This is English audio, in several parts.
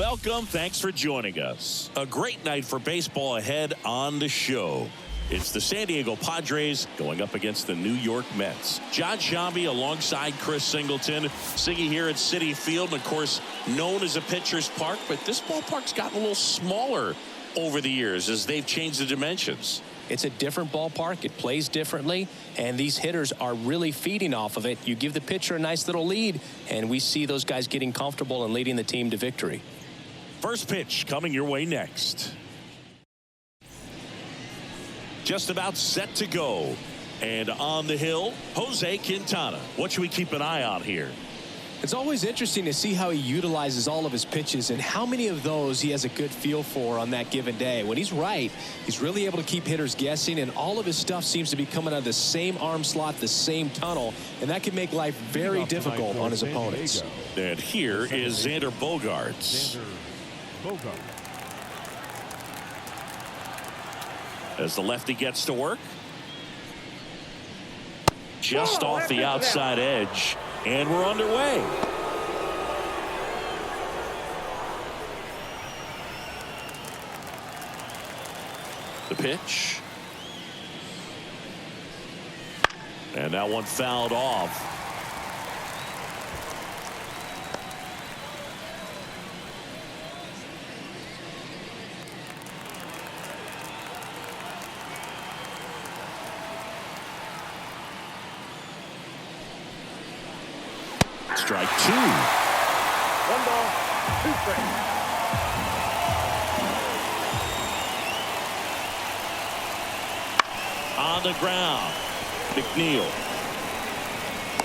Welcome. Thanks for joining us. A great night for baseball ahead on the show. It's the San Diego Padres going up against the New York Mets. John Sciambi alongside Chris Singleton. Siggy here at Citi Field, of course, known as a pitcher's park, but this ballpark's gotten a little smaller over the years as they've changed the dimensions. It's a different ballpark. It plays differently, and these hitters are really feeding off of it. You give the pitcher a nice little lead, and we see those guys getting comfortable and leading the team to victory. First pitch coming your way next. Just about set to go. And on the hill, Jose Quintana. What should we keep an eye on here? It's always interesting to see how he utilizes all of his pitches and how many of those he has a good feel for on that given day. When he's right, he's really able to keep hitters guessing, and all of his stuff seems to be coming out of the same arm slot, the same tunnel, and that can make life very difficult on his opponents. And here is Xander Bogaerts. As the lefty gets to work. Just off the outside edge. And we're underway. The pitch. And that one fouled off. Strike two. 1 ball, 2 strikes. On the ground. McNeil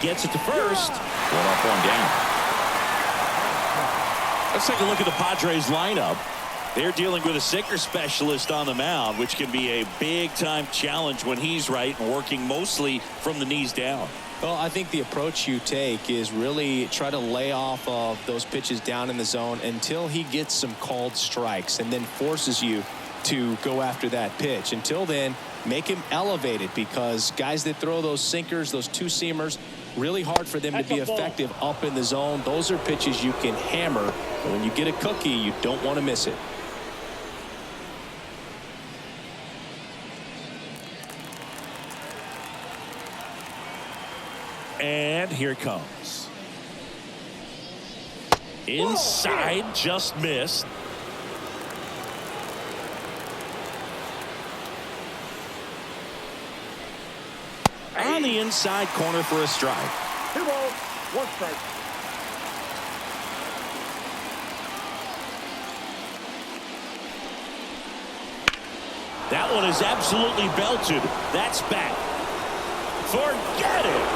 gets it to first. 1 up, 1 down. Let's take a look at the Padres lineup. They're dealing with a sinker specialist on the mound, which can be a big-time challenge when he's right and working mostly from the knees down. Well, I think the approach you take is really try to lay off of those pitches down in the zone until he gets some called strikes and then forces you to go after that pitch. Until then, make him elevated, because guys that throw those sinkers, those two-seamers, really hard for them to be effective up in the zone. Those are pitches you can hammer. And when you get a cookie, you don't want to miss it. And here it comes. Inside, just missed. On the inside corner for a strike. 2 balls, 1 strike. That one is absolutely belted. That's back. Forget it.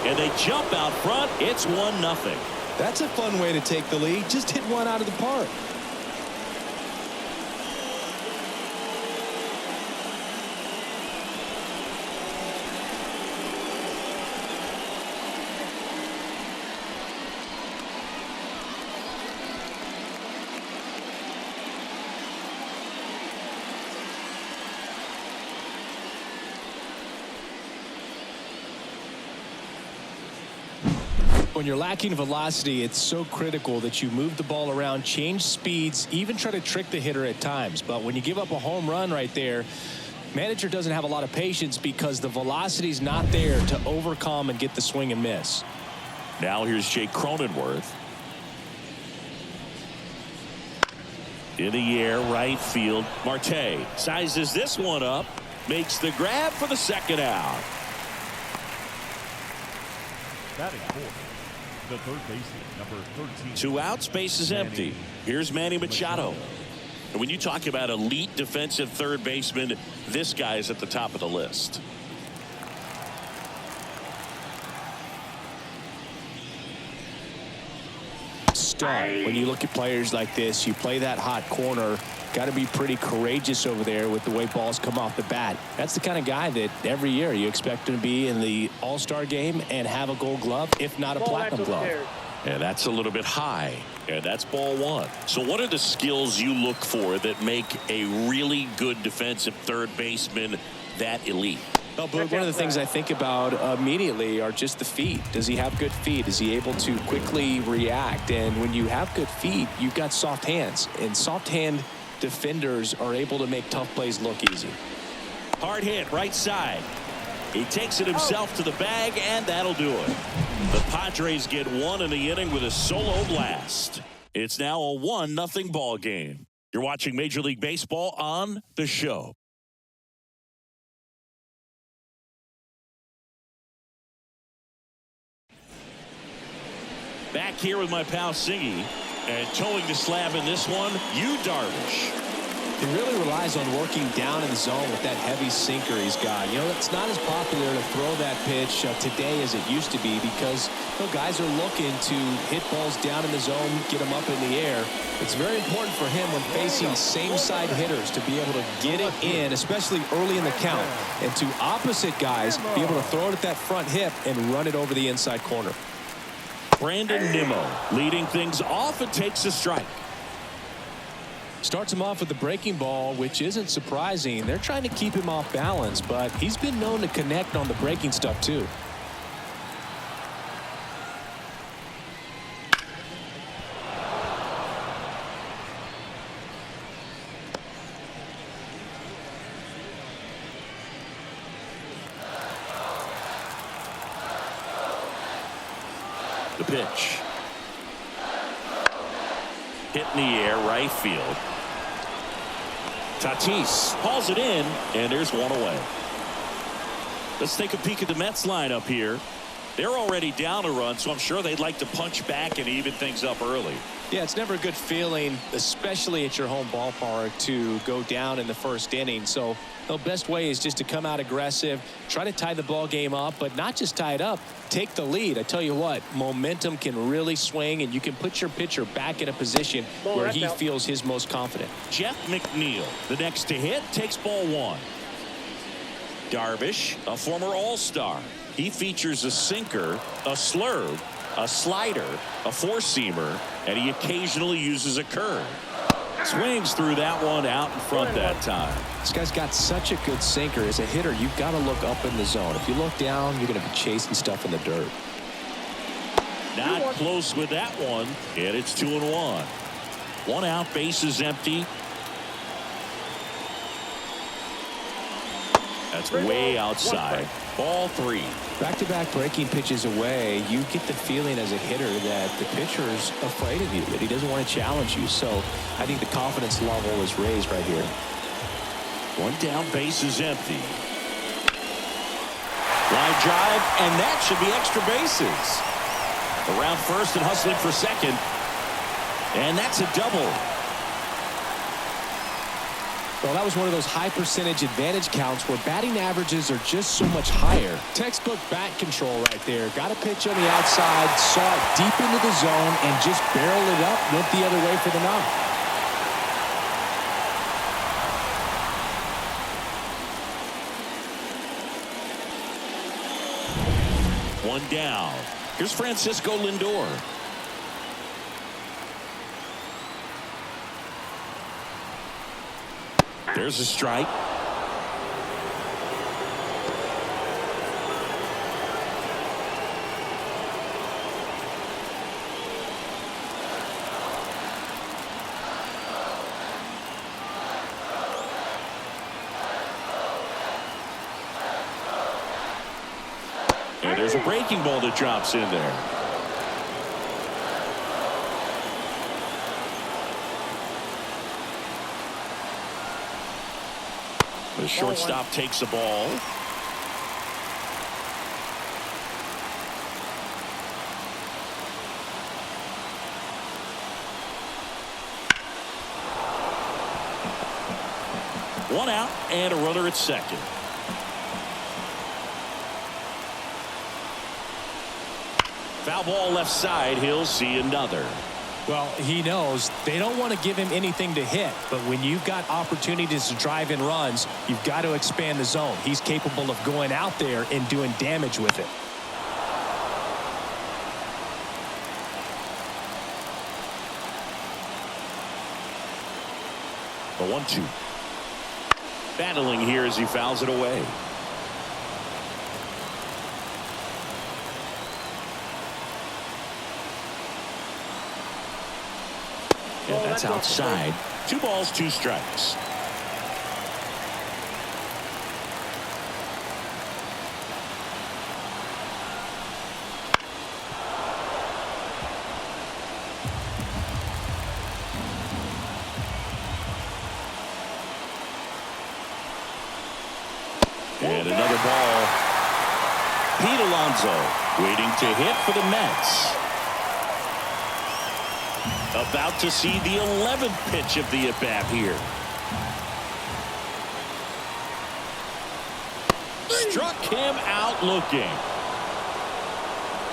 And they jump out front. It's 1-0. That's a fun way to take the lead. Just hit one out of the park. When you're lacking velocity, it's so critical that you move the ball around, change speeds, even try to trick the hitter at times. But when you give up a home run right there, manager doesn't have a lot of patience because the velocity's not there to overcome and get the swing and miss. Now here's Jake Cronenworth. In the air, right field. Marte sizes this one up, makes the grab for the second out. Batting fourth, the third baseman, number 13. 2 outs, base is empty. Here's Manny Machado. And when you talk about elite defensive third baseman, this guy is at the top of the list. When you look at players like this, you play that hot corner, got to be pretty courageous over there with the way balls come off the bat. That's the kind of guy that every year you expect him to be in the All-Star game and have a Gold Glove, if not a Platinum Glove. And that's a little bit high. And that's ball 1. So what are the skills you look for that make a really good defensive third baseman that elite? Well, but one of the things I think about immediately are just the feet. Does he have good feet? Is he able to quickly react? And when you have good feet, you've got soft hands. And soft hand defenders are able to make tough plays look easy. Hard hit, right side. He takes it himself to the bag, and that'll do it. The Padres get one in the inning with a solo blast. It's now a 1-0 ball game. You're watching Major League Baseball on The Show. Back here with my pal Singy, and towing the slab in this one, Darvish. He really relies on working down in the zone with that heavy sinker he's got. You know, it's not as popular to throw that pitch today as it used to be because guys are looking to hit balls down in the zone, get them up in the air. It's very important for him when facing same-side hitters to be able to get it in, especially early in the count, and to opposite guys be able to throw it at that front hip and run it over the inside corner. Brandon Nimmo leading things off and takes a strike. Starts him off with the breaking ball, which isn't surprising. They're trying to keep him off balance, but he's been known to connect on the breaking stuff too. The pitch. Hit in the air, right field. Tatis hauls it in, and there's one away. Let's take a peek at the Mets lineup here. They're already down a run, so I'm sure they'd like to punch back and even things up early. Yeah, it's never a good feeling, especially at your home ballpark, to go down in the first inning. So the best way is just to come out aggressive, try to tie the ball game up, but not just tie it up, take the lead. I tell you what, momentum can really swing, and you can put your pitcher back in a position where he feels his most confident. Jeff McNeil, the next to hit, takes ball one. Darvish, a former All-Star. He features a sinker, a slurve, a slider, a four-seamer, and he occasionally uses a curve. Swings through that one out in front that time. This guy's got such a good sinker. As a hitter, you've got to look up in the zone. If you look down, you're going to be chasing stuff in the dirt. Not close with that one, and it's 2-1. One out, bases empty. That's way outside. Ball three. Back-to-back breaking pitches away, you get the feeling as a hitter that the pitcher's afraid of you, that he doesn't want to challenge you. So I think the confidence level is raised right here. One down, bases empty. Line drive, and that should be extra bases. Around first and hustling for second. And that's a double. Well, that was one of those high percentage advantage counts where batting averages are just so much higher. Textbook bat control right there. Got a pitch on the outside, saw it deep into the zone, and just barreled it up, went the other way for the knock. One down. Here's Francisco Lindor. There's a strike. And there's a breaking ball that drops in there. The shortstop takes the ball. One out and a runner at second. Foul ball left side. He'll see another. Well, he knows they don't want to give him anything to hit, but when you've got opportunities to drive in runs, you've got to expand the zone. He's capable of going out there and doing damage with it. The 1-2. Battling here as he fouls it away. Yeah, that's outside. 2 balls, 2 strikes. And another ball. Pete Alonso waiting to hit for the Mets. About to see the 11th pitch of the at-bat here. Struck him out looking.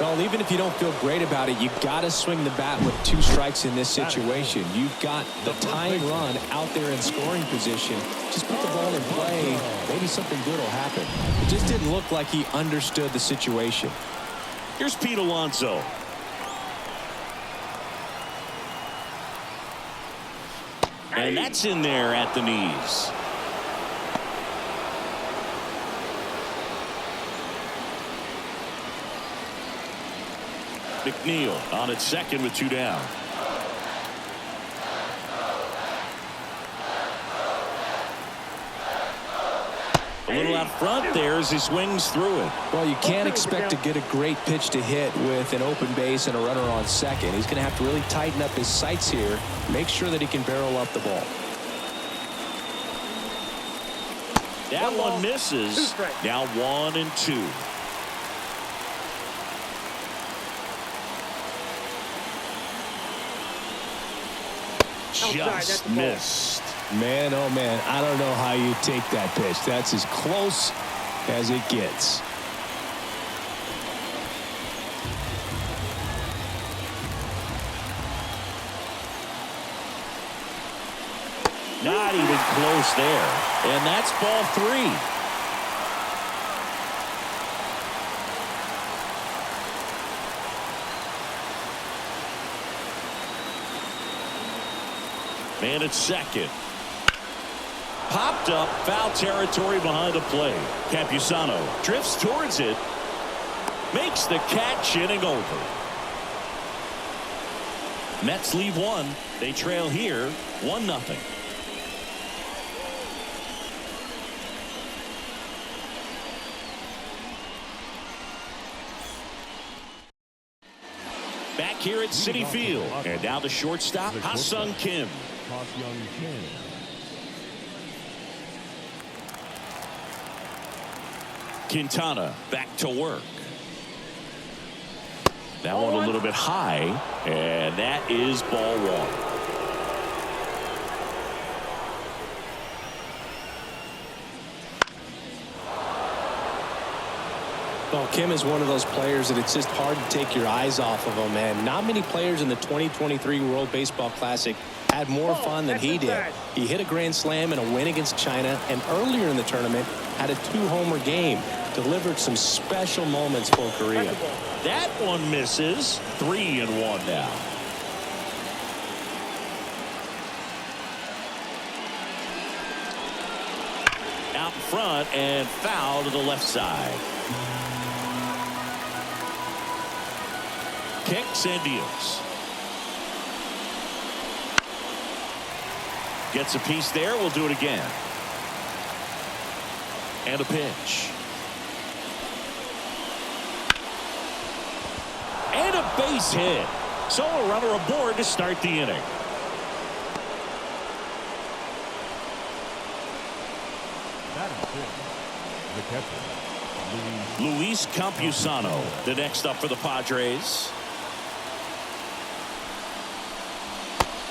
Well, even if you don't feel great about it, you've got to swing the bat with 2 strikes in this situation. You've got the tying run out there in scoring position. Just put the ball in play. Maybe something good will happen. It just didn't look like he understood the situation. Here's Pete Alonso. And that's in there at the knees. McNeil on at second with 2 down. A little out front there as he swings through it. Well, you can't expect to get a great pitch to hit with an open base and a runner on second. He's going to have to really tighten up his sights here, make sure that he can barrel up the ball. That one misses. Now 1-2. Just missed. Man, oh man, I don't know how you take that pitch. That's as close as it gets. Not even close there. And that's ball 3. Man at second. Popped up, foul territory behind the play. Campusano drifts towards it. Makes the catch, inning over. Mets leave 1. They trail here 1-0. Back here at Citi Field. And now the shortstop, Ha-Sung Kim. Quintana back to work. That one a little bit high, and that is ball 1. Well, Kim is one of those players that it's just hard to take your eyes off of him, and not many players in the 2023 World Baseball Classic had more fun than he did. He hit a grand slam in a win against China, and earlier in the tournament had a 2-homer game. Delivered some special moments for Korea. That one misses. 3-1 now. Out in front and foul to the left side. Kicks and deals. Gets a piece there. We'll do it again. And a pitch. And a base hit. So a runner aboard to start the inning. That is it. The catcher, Luis Campusano, the next up for the Padres.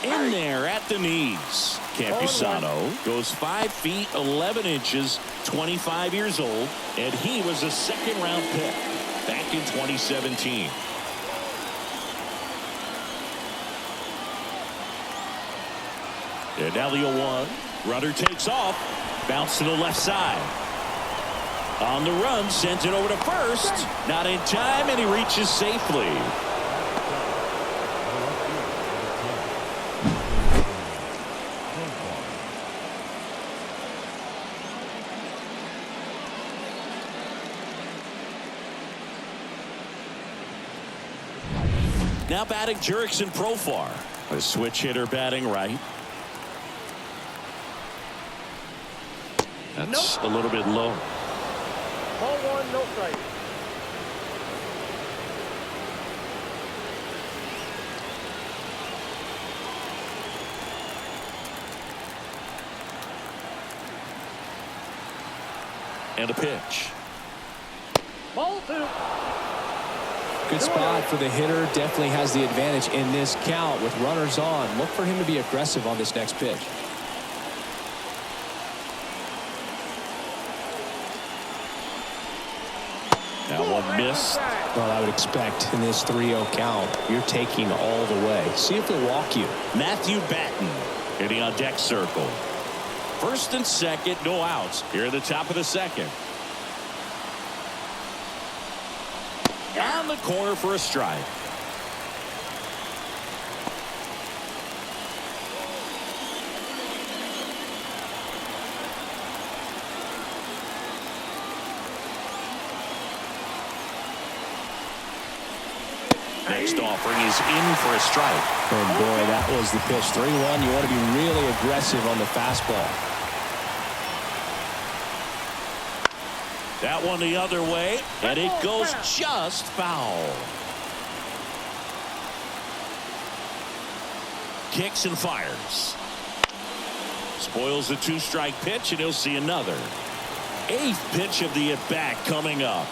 In there at the knees. Campusano goes 5 feet 11 inches, 25 years old, and he was a second-round pick back in 2017. And now the 0-1. Runner takes off. Bounce to the left side. On the run, sends it over to first. Not in time, and he reaches safely. Now batting Jurickson Profar. A switch hitter batting right. That's a little bit low. Ball one, no strike. And a pitch. Ball two. Good spot for the hitter. Definitely has the advantage in this count with runners on. Look for him to be aggressive on this next pitch. That one missed. Well, I would expect in this 3-0 count, you're taking all the way. See if they'll walk you. Matthew Batten hitting on deck circle. First and second, no outs. Here at the top of the second. On the corner for a strike. Next offering is in for a strike. Oh boy, that was the pitch. 3-1. You want to be really aggressive on the fastball. That one the other way, and it goes just foul. Kicks and fires. Spoils the 2-strike pitch, and he'll see another. 8th pitch of the at-bat coming up.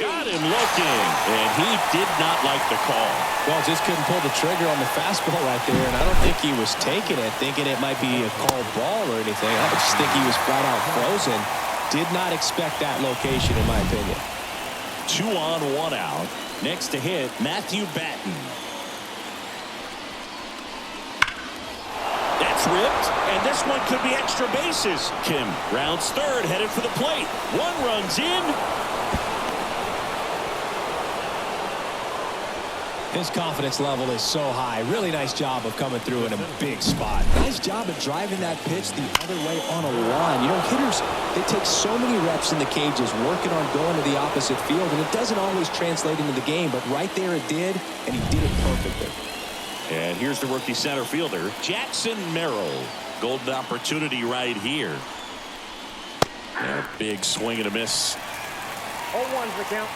Got him looking, and he did not like the call. Well, just couldn't pull the trigger on the fastball right there, and I don't think he was taking it, thinking it might be a called ball or anything. I just think he was flat out frozen. Did not expect that location, in my opinion. 2 on, 1 out. Next to hit, Matthew Batten. That's ripped, and this one could be extra bases. Kim rounds third, headed for the plate. 1 runs in. His confidence level is so high. Really nice job of coming through in a big spot. Nice job of driving that pitch the other way on a line. You know, hitters, they take so many reps in the cages working on going to the opposite field, and it doesn't always translate into the game, but right there it did, and he did it perfectly. And here's the rookie center fielder, Jackson Merrill. Golden opportunity right here. And a big swing and a miss. 0-1's the count.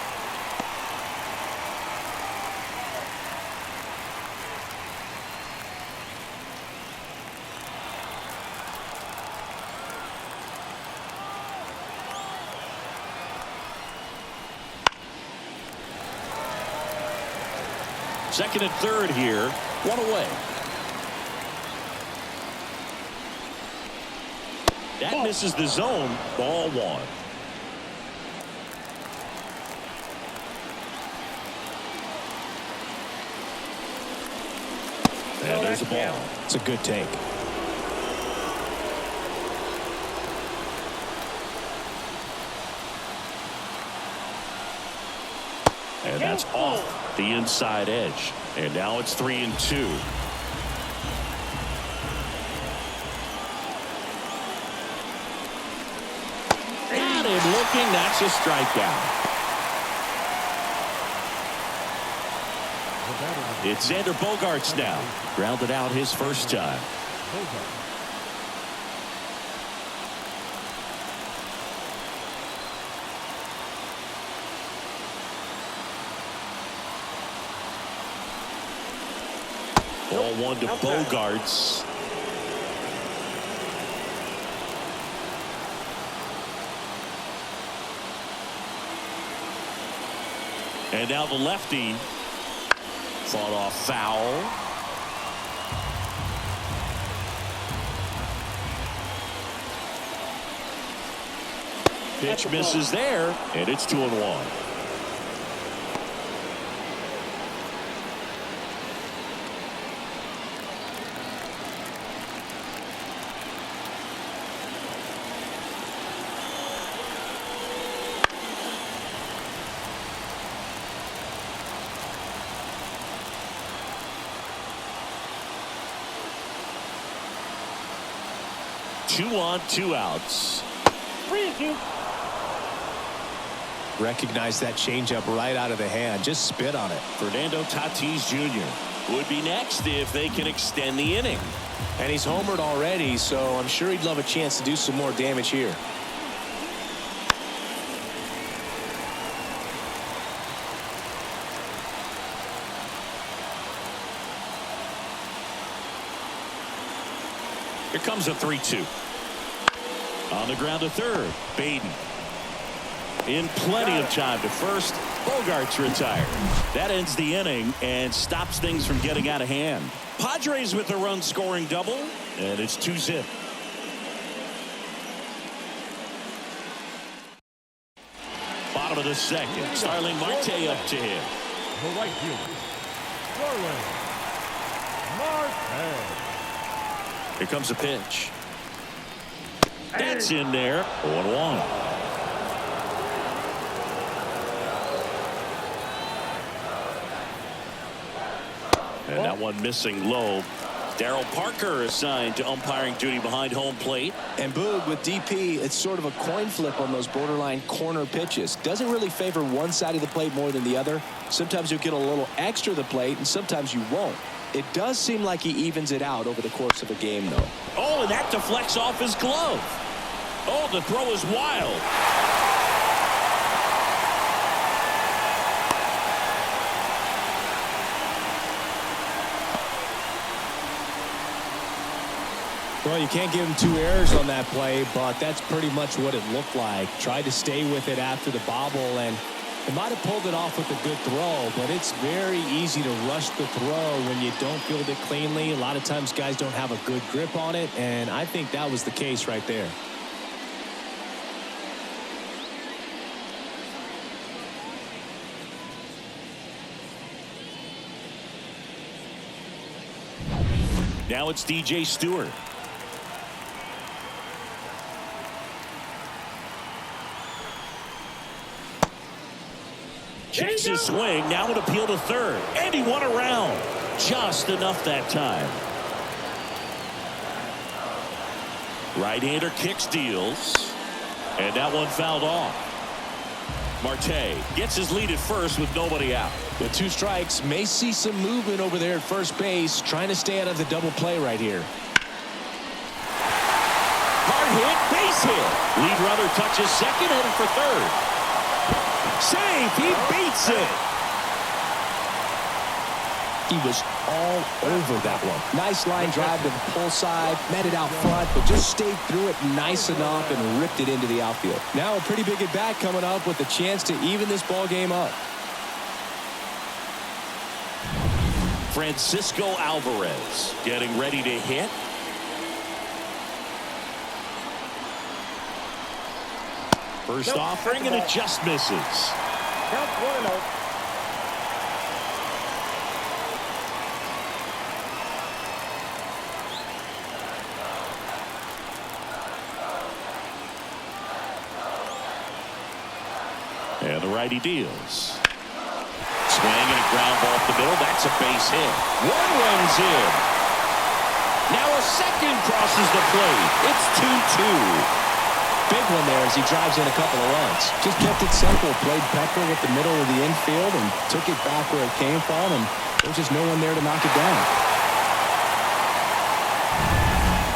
Second and third here. 1 away. That misses the zone. Ball 1. And there's a ball. It's a good take. And that's off the inside edge. And now it's 3-2. Got him looking. That's a strikeout. It's Xander Bogaerts now. Grounded out his first time. Ball 1 to Bogaerts. And now the lefty fought off foul. Pitch misses there, and it's 2-1. 2 on, 2 outs. 3-2. Recognize that changeup right out of the hand. Just spit on it. Fernando Tatis Jr. would be next if they can extend the inning. And he's homered already, so I'm sure he'd love a chance to do some more damage here. Here comes a 3-2. On the ground to third. Baden. In plenty of time to first. Bogart's retired. That ends the inning and stops things from getting out of hand. Padres with a run scoring double, and it's 2-zip. Bottom of the second. Starling Marte up to him. The right fielder, Starling Marte. Here comes a pitch. That's in there. 0-1. And that one missing low. Darryl Parker assigned to umpiring duty behind home plate. And Boog, with DP, it's sort of a coin flip on those borderline corner pitches. Doesn't really favor one side of the plate more than the other. Sometimes you'll get a little extra the plate, and sometimes you won't. It does seem like he evens it out over the course of a game, though. Oh, and that deflects off his glove. Oh, the throw is wild. Well, you can't give him 2 errors on that play, but that's pretty much what it looked like. Tried to stay with it after the bobble, and it might have pulled it off with a good throw, but it's very easy to rush the throw when you don't field it cleanly. A lot of times guys don't have a good grip on it, and I think that was the case right there. Now it's DJ Stewart. Checks his swing. Now an appeal to third. And he won around. Just enough that time. Right-hander kicks, deals. And that one fouled off. Marte gets his lead at first with nobody out. With 2 strikes, may see some movement over there at first base. Trying to stay out of the double play right here. Hard hit, base hit. Lead runner touches second, headed for third. Save, he beats it. He was all over that one. Nice line drive to the pull side, met it out front, but just stayed through it nice enough and ripped it into the outfield. Now a pretty big at bat coming up with a chance to even this ball game up. Francisco Alvarez getting ready to hit. First offering, and it just misses. Count 1-0. And the righty deals. Swing and a ground ball up the middle. That's a base hit. 1 runs in. Now a second crosses the plate. It's 2-2. Big one there as he drives in a couple of runs. Just kept it simple. Played Pepper with the middle of the infield and took it back where it came from, and there was just no one there to knock it down.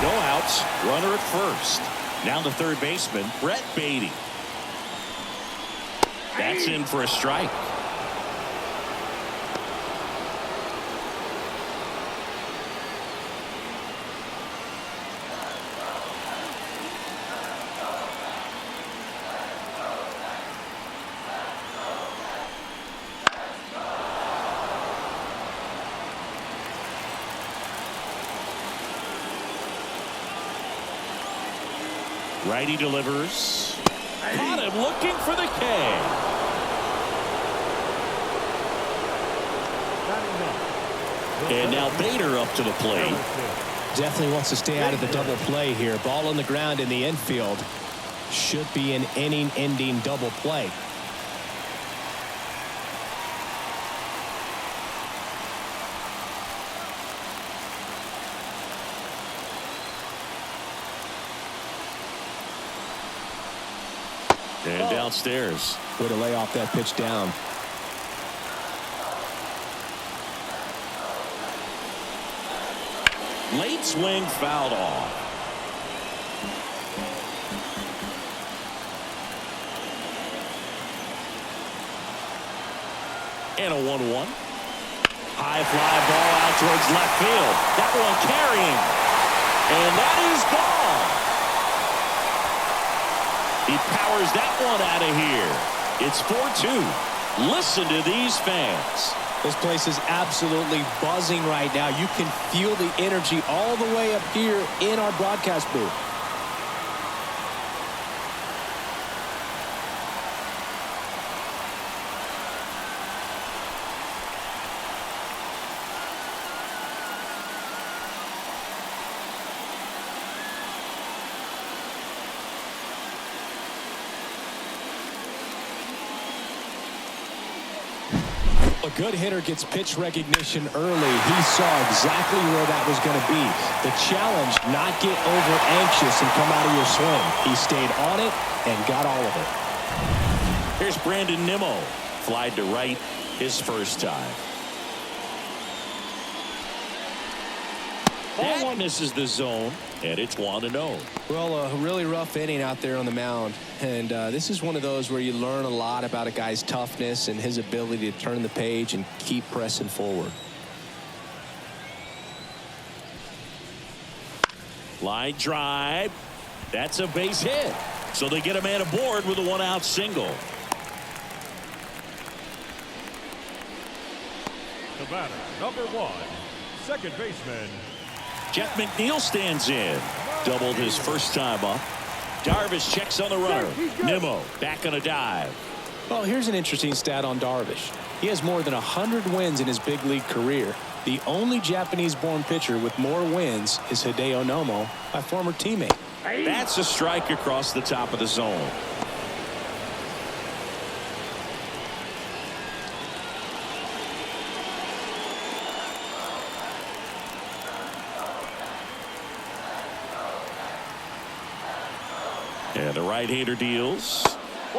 No outs. Runner at first. Now the third baseman, Brett Beatty. That's in for a strike. Righty delivers. Caught him looking for the K. And now Bader up to the plate. Definitely wants to stay out of the double play here. Ball on the ground in the infield. Should be an inning-ending double play. And downstairs. Way to lay off that pitch down. Late swing fouled off. And a 1-1. High fly ball out towards left field. That one carrying. And that is gone. He powers that one out of here. It's 4-2. Listen to these fans. This place is absolutely buzzing right now. You can feel the energy all the way up here in our broadcast booth. A good hitter gets pitch recognition early. He saw exactly where that was going to be. The challenge, not get over anxious and come out of your swing. He stayed on it and got all of it. Here's Brandon Nimmo. Flied to right his first time. That one misses the zone, and it's 1-0. Well, a really rough inning out there on the mound. And this is one of those where you learn a lot about a guy's toughness and his ability to turn the page and keep pressing forward. Line drive. That's a base hit. So they get a man aboard with a 1-out single. The batter, number 1, second baseman, Jeff McNeil stands in. Doubled his first time up. Darvish checks on the runner. Nimmo back on a dive. Well, here's an interesting stat on Darvish. He has more than 100 wins in his big league career. The only Japanese-born pitcher with more wins is Hideo Nomo, my former teammate. That's a strike across the top of the zone. And the right-hander deals.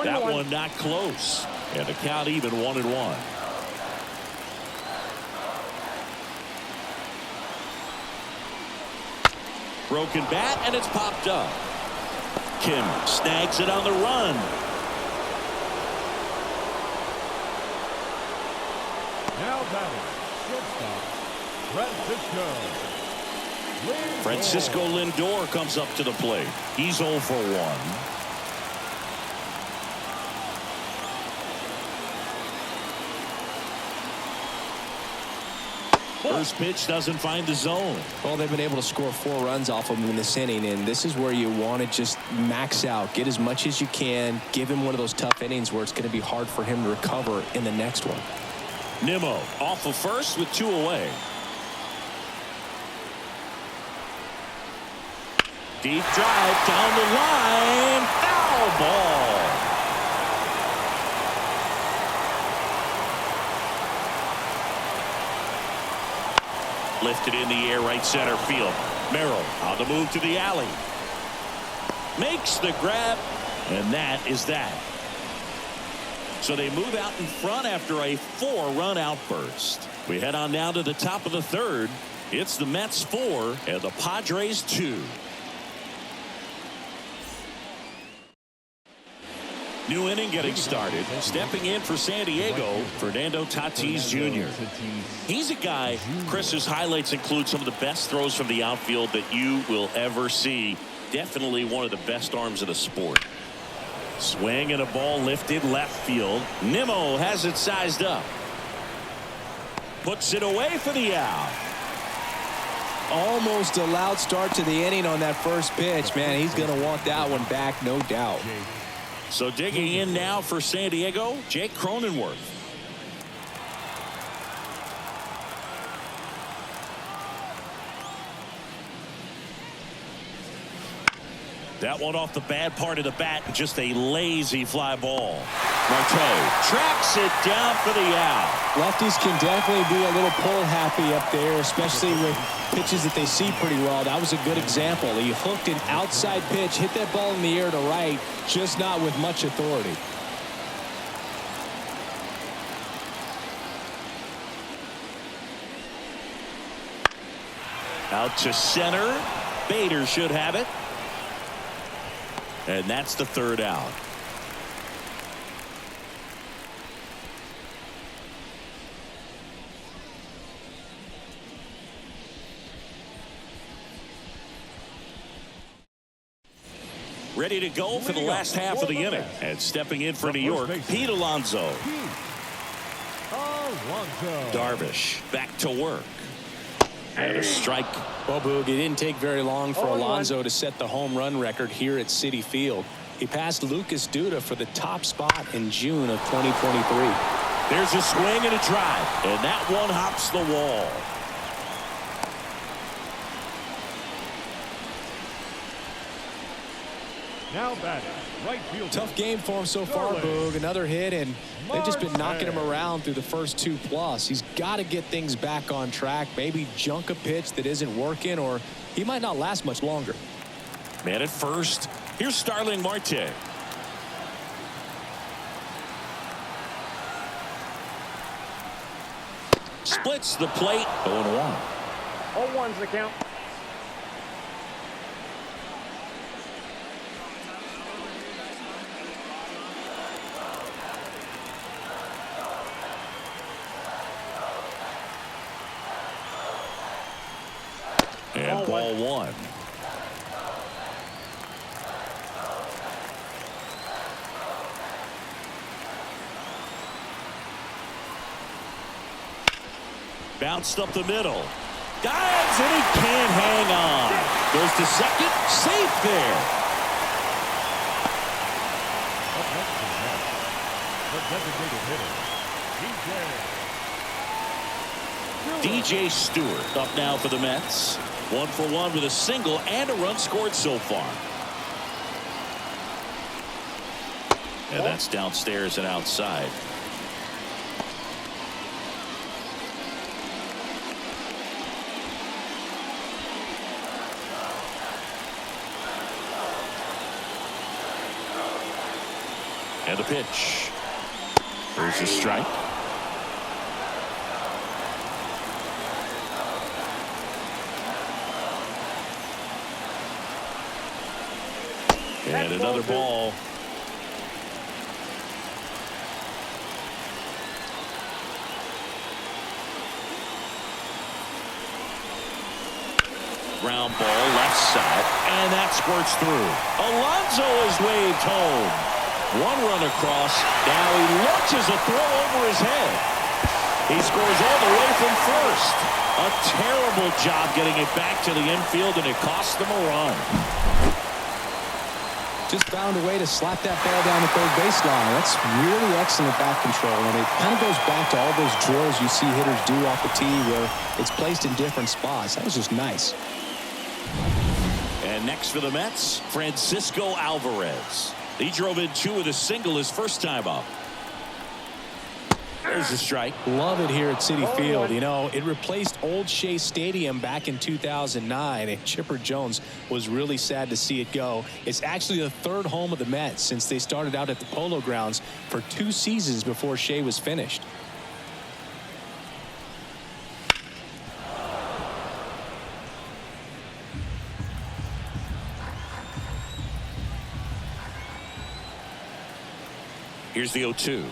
That one not close. And the count even 1-1. Broken bat, and it's popped up. Kim snags it on the run. now batting, shortstop, Francisco Lindor comes up to the plate. He's 0 for 1. First pitch doesn't find the zone. Well, they've been able to score 4 runs off of him in this inning, and this is where you want to just max out, get as much as you can, give him one of those tough innings where it's going to be hard for him to recover in the next one. Nimmo off of first with 2 away. Deep drive down the line. Foul ball. Lifted in the air, right center field. Merrill on the move to the alley. Makes the grab, and that is that. So they move out in front after a 4-run outburst. We head on down to the top of the 3rd. It's the Mets 4 and the Padres 2. New inning getting started. Stepping in for San Diego, Fernando Tatis Jr. He's a guy, Chris's highlights include some of the best throws from the outfield that you will ever see. Definitely one of the best arms of the sport. Swing and a ball lifted left field. Nimmo has it sized up. Puts it away for the out. Almost a loud start to the inning on that first pitch. Man, he's going to want that one back, no doubt. So digging in now for San Diego, Jake Cronenworth. That one off the bad part of the bat, just a lazy fly ball. Marte tracks it down for the out. Lefties can definitely be a little pull happy up there, especially with pitches that they see pretty well. That was a good example. He hooked an outside pitch, hit that ball in the air to right, just not with much authority. Out to center. Bader should have it. And that's the third out. Ready to go for the last half of the inning. And stepping in for New York, Pete Alonso. Darvish back to work. And a strike. Well, Boog, it didn't take very long for Alonso to set the home run record here at Citi Field. He passed Lucas Duda for the top spot in June of 2023. There's a swing and a drive. And that one hops the wall. Now batting, right field. Tough game for him so far, Boog. Another hit, and they've just been knocking him around through the first 2+. He's got to get things back on track. Maybe junk a pitch that isn't working, or he might not last much longer. Man at first. Here's Starling Marte. Splits the plate. 0-1. 0-1's the count. And ball one. Bounced up the middle. Dives and he can't hang on. Goes to second. Safe there. Up next is the designated hitter, DJ Stewart up now for the Mets. 1 for 1 with a single and a run scored so far. And that's downstairs and outside. And a pitch. There's a strike. And another ball. Ground ball left side, and that squirts through. Alonso is waved home. 1 run across. Now he launches a throw over his head. He scores all the way from first. A terrible job getting it back to the infield, and it cost them a run. Just found a way to slap that ball down the third baseline. That's really excellent bat control, and it kind of goes back to all those drills you see hitters do off the tee where it's placed in different spots. That was just nice. And next for the Mets, Francisco Alvarez. He drove in 2 with a single his first time up. There's a strike. Love it here at Citi Field. You know, it replaced Old Shea Stadium back in 2009, and Chipper Jones was really sad to see it go. It's actually the 3rd home of the Mets since they started out at the Polo Grounds for 2 seasons before Shea was finished. Here's the 0-2.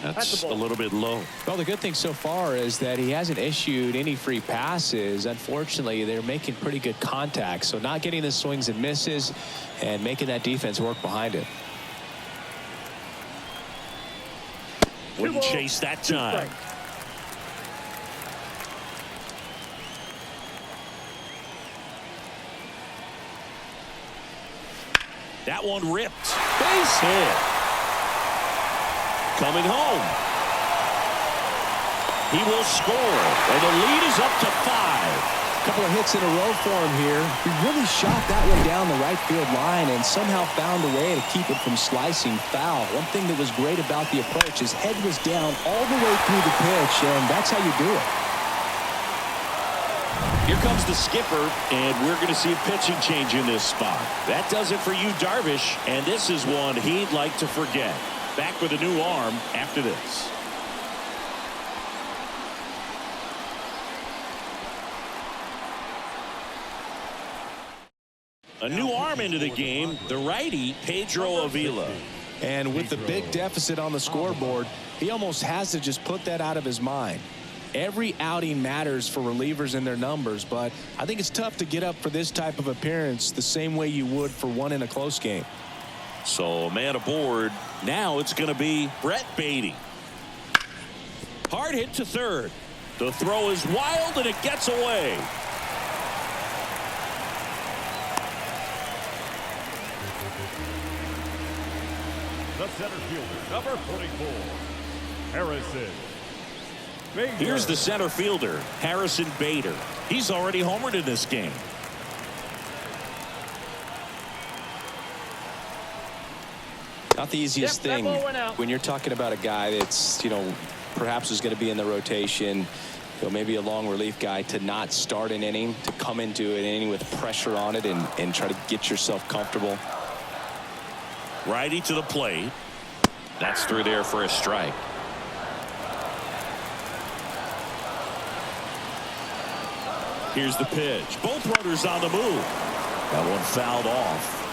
That's a little bit low. Well, the good thing so far is that he hasn't issued any free passes. Unfortunately, they're making pretty good contact, so not getting the swings and misses and making that defense work behind it. Wouldn't chase that time. That one ripped. Base hit. Coming home. He will score, and the lead is up to 5. Couple of hits in a row for him here. He really shot that one down the right field line and somehow found a way to keep it from slicing foul. One thing that was great about the approach, his head was down all the way through the pitch, and that's how you do it. Here comes the skipper, and we're going to see a pitching change in this spot. That does it for you, Darvish, and this is one he'd like to forget. Back with a new arm after this. A new arm into the game, the righty, Pedro Avila. And with the big deficit on the scoreboard, he almost has to just put that out of his mind. Every outing matters for relievers and their numbers, but I think it's tough to get up for this type of appearance the same way you would for one in a close game. So, man aboard. Now it's going to be Brett Beatty. Hard hit to third. The throw is wild, and it gets away. The center fielder, number 44, Harrison Bader. Here's the center fielder, Harrison Bader. He's already homered in this game. Not the easiest thing when you're talking about a guy that's, perhaps is going to be in the rotation, maybe a long relief guy, to not start an inning, to come into an inning with pressure on it and try to get yourself comfortable. Righty to the plate. That's through there for a strike. Here's the pitch. Both runners on the move. That one fouled off.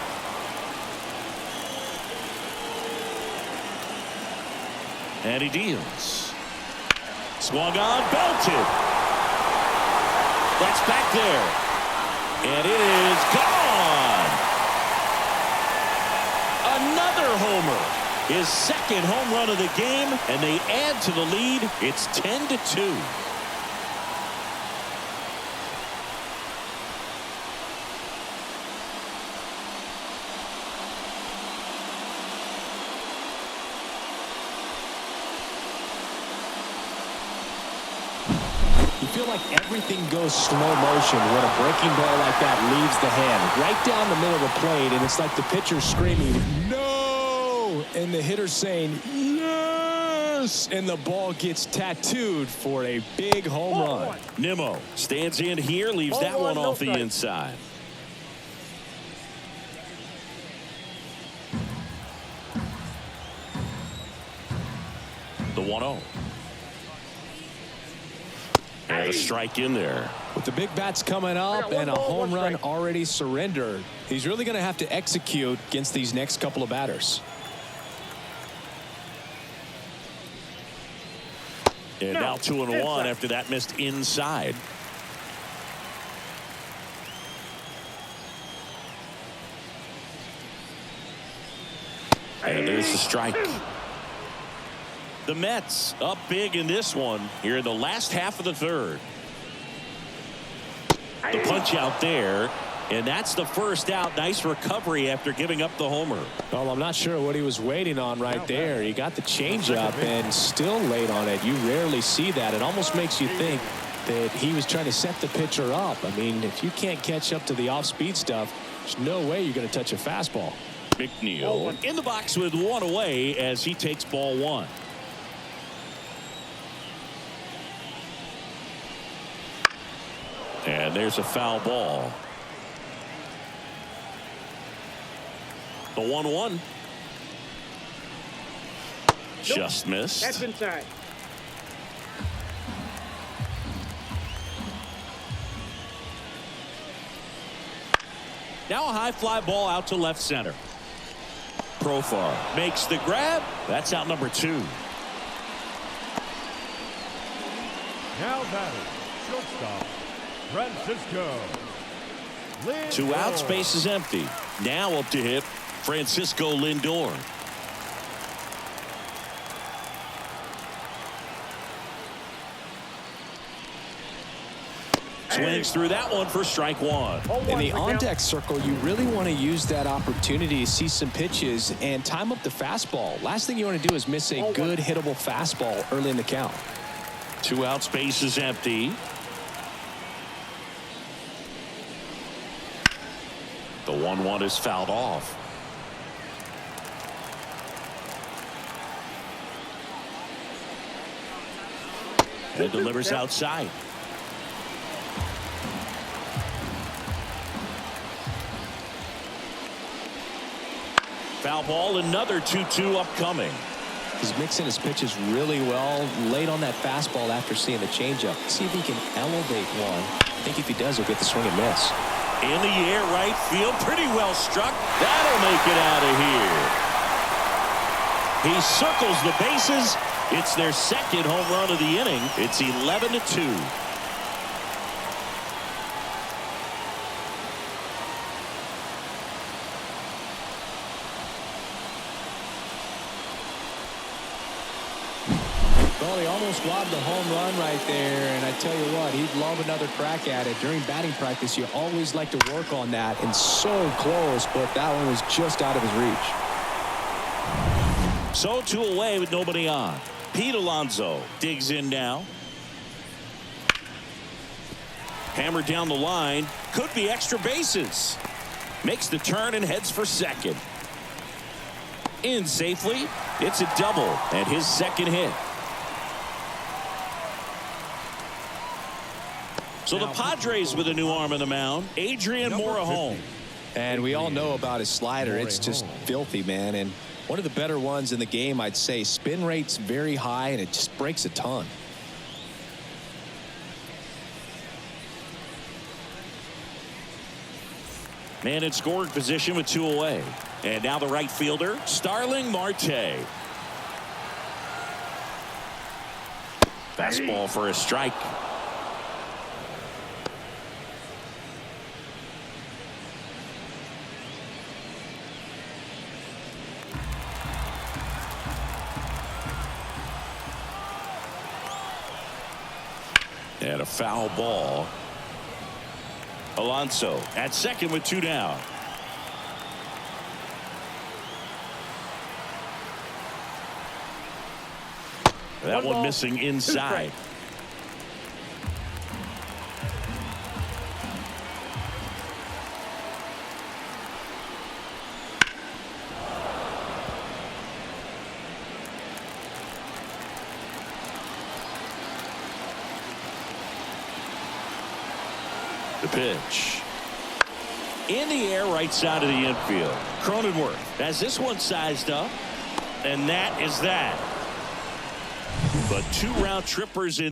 And he deals. Swung on, belted. That's back there. And it is gone. Another homer. His second home run of the game, and they add to the lead. It's 10-2. You feel like everything goes slow motion when a breaking ball like that leaves the hand right down the middle of the plate, and it's like the pitcher screaming, "No!" and the hitter saying, "Yes!" and the ball gets tattooed for a big home run. Nimmo stands in here, leaves that one off the inside. The 1-0. And a strike in there. With the big bats coming up and a home run already surrendered, he's really going to have to execute against these next couple of batters. And now 2-1 after that missed inside. And there's the strike. The Mets up big in this one here in the last half of the third. The punch out there, and that's the first out. Nice recovery after giving up the homer. Well, I'm not sure what he was waiting on right there. He got the changeup and still late on it. You rarely see that. It almost makes you think that he was trying to set the pitcher up. I mean, if you can't catch up to the off-speed stuff, there's no way you're going to touch a fastball. McNeil in the box with one away as he takes ball one. And there's a foul ball. The 1-1. Just missed. That's inside. Now a high fly ball out to left center. Profar makes the grab. That's out number 2. Now batting, shortstop, Francisco Lindor. 2 out, space is empty. Now up to hit Francisco Lindor. Swings through that one for strike one. In the on-deck circle, you really want to use that opportunity to see some pitches and time up the fastball. Last thing you want to do is miss a good hittable fastball early in the count. 2 out, space is empty. The 1-1 is fouled off. And delivers outside. Foul ball, another 2-2 upcoming. He's mixing his pitches really well. Late on that fastball after seeing the changeup. See if he can elevate one. I think if he does, he'll get the swing and miss. In the air, right field, pretty well struck. That'll make it out of here. He circles the bases. It's their second home run of the inning. It's 11-2. Well, he almost robbed a home run right there, and I tell you what, he'd love another crack at it. During batting practice, you always like to work on that, and so close, but that one was just out of his reach. So 2 away with nobody on. Pete Alonso digs in now. Hammered down the line. Could be extra bases. Makes the turn and heads for second. In safely. It's a double and his second hit. So the Padres with a new arm in the mound. Adrian Morejon. And we all know about his slider. It's just filthy, man. And one of the better ones in the game, I'd say. Spin rate's very high, and it just breaks a ton. Man in scoring position with 2 away. And now the right fielder, Starling Marte. Fastball for a strike. And a foul ball. Alonso at second with 2 down. That one missing inside. The pitch. In the air, right side of the infield. Cronenworth has this one sized up. And that is that. But 2 round trippers in.